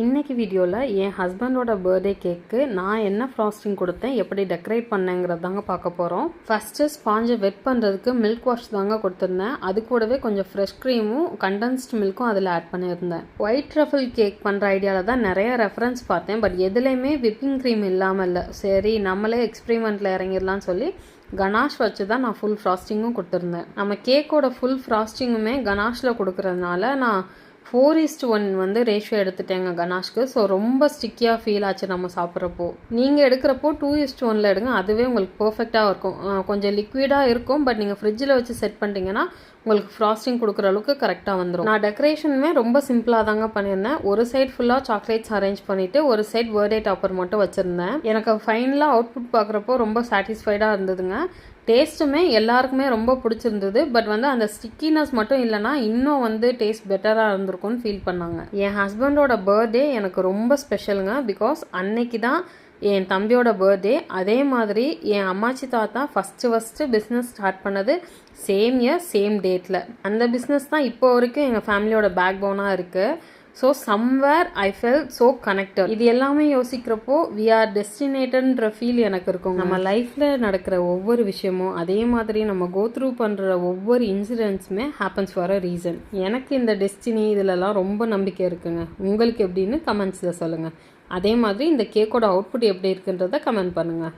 இன்னைக்கு வீடியோவில் என் ஹஸ்பண்டோட பர்த்டே கேக்கு நான் என்ன ஃப்ராஸ்டிங் கொடுத்தேன், எப்படி டெக்கரேட் பண்ணேங்கிறது தாங்க பார்க்க போகிறோம். ஃபஸ்ட்டு ஸ்பாஞ்சை வெட் பண்ணுறதுக்கு மில்க் வாஷ் தாங்க கொடுத்துருந்தேன். அது கூடவே கொஞ்சம் ஃப்ரெஷ் க்ரீமும் கண்டென்ஸ்ட் மில்க்கும் அதில் ஆட் பண்ணியிருந்தேன். ஒயிட் ட்ரஃபிள் கேக் பண்ணுற ஐடியாவில் தான் நிறைய ரெஃபரன்ஸ் பார்த்தேன். பட் எதுலேயுமே விப்பிங் க்ரீம் இல்லாமல் இல்லை. சரி நம்மளே எக்ஸ்பெரிமெண்ட்டில் இறங்கிடலான்னு சொல்லி கனாஷ் வச்சு தான் நான் ஃபுல் ஃப்ராஸ்டிங்கும் கொடுத்துருந்தேன். நம்ம கேக்கோட ஃபுல் ஃப்ராஸ்டிங்குமே கனாஷில் கொடுக்குறதுனால நான் 4:1 வந்து ரேஷியோ எடுத்துட்டேங்க கனாஷ்க்கு. ஸோ ரொம்ப ஸ்டிக்கியாக ஃபீல் ஆச்சு நம்ம சாப்பிட்றப்போ. நீங்கள் எடுக்கிறப்போ 2:1 எடுங்க, அதுவே உங்களுக்கு பர்ஃபெக்டாக இருக்கும். கொஞ்சம் லிக்விடாக இருக்கும், பட் நீங்கள் ஃப்ரிட்ஜில் வச்சு செட் பண்ணிட்டீங்கன்னா உங்களுக்கு ஃப்ராஸ்டிங் கொடுக்குற அளவுக்கு கரெக்டாக வந்துடும். நான் டெக்கரேஷனுமே ரொம்ப சிம்பிளாக தாங்க பண்ணியிருந்தேன். ஒரு சைட் ஃபுல்லாக சாக்லேட்ஸ் அரேஞ்ச் பண்ணிவிட்டு ஒரு சைட் பர்த்டே டாப்பர் மட்டும் வச்சுருந்தேன். எனக்கு ஃபைனலாக அவுட்புட் பார்க்குறப்போ ரொம்ப சாட்டிஸ்ஃபைடாக இருந்ததுங்க. டேஸ்ட்டுமே எல்லாருக்குமே ரொம்ப பிடிச்சிருந்தது. பட் வந்து அந்த ஸ்டிக்கினஸ் மட்டும் இல்லைனா இன்னும் வந்து டேஸ்ட் பெட்டராக இருந்திருக்கும்னு ஃபீல் பண்ணாங்க. என் ஹஸ்பண்டோட பர்த்டே எனக்கு ரொம்ப ஸ்பெஷலுங்க. பிகாஸ் அன்னைக்கு தான் என் தம்பியோட பர்த்டே. அதே மாதிரி என் அம்மாச்சி தாத்தா ஃபஸ்ட்டு பிஸ்னஸ் ஸ்டார்ட் பண்ணது சேம் இயர் சேம் டேட்டில். அந்த பிஸ்னஸ் தான் இப்போ வரைக்கும் எங்கள் ஃபேமிலியோட பேக் போனாக இருக்குது. So somewhere I fell so connected. இது எல்லாமே யோசிக்கிறப்போ வி ஆர் டெஸ்டினேட்டட்ன்ற ஃபீல் எனக்கு இருக்கும். நம்ம லைஃப்பில் நடக்கிற ஒவ்வொரு விஷயமும் அதே மாதிரி நம்ம கோ த்ரூ பண்ணுற ஒவ்வொரு இன்சிடென்ட்ஸுமே ஹேப்பன்ஸ் ஃபார் அ ரீசன். எனக்கு இந்த டெஸ்டினி இதிலலாம் ரொம்ப நம்பிக்கை இருக்குங்க. உங்களுக்கு எப்படின்னு கமெண்ட்ஸில் சொல்லுங்கள். அதே மாதிரி இந்த கேக்கோட அவுட்புட் எப்படி இருக்குன்றதை கமெண்ட் பண்ணுங்கள்.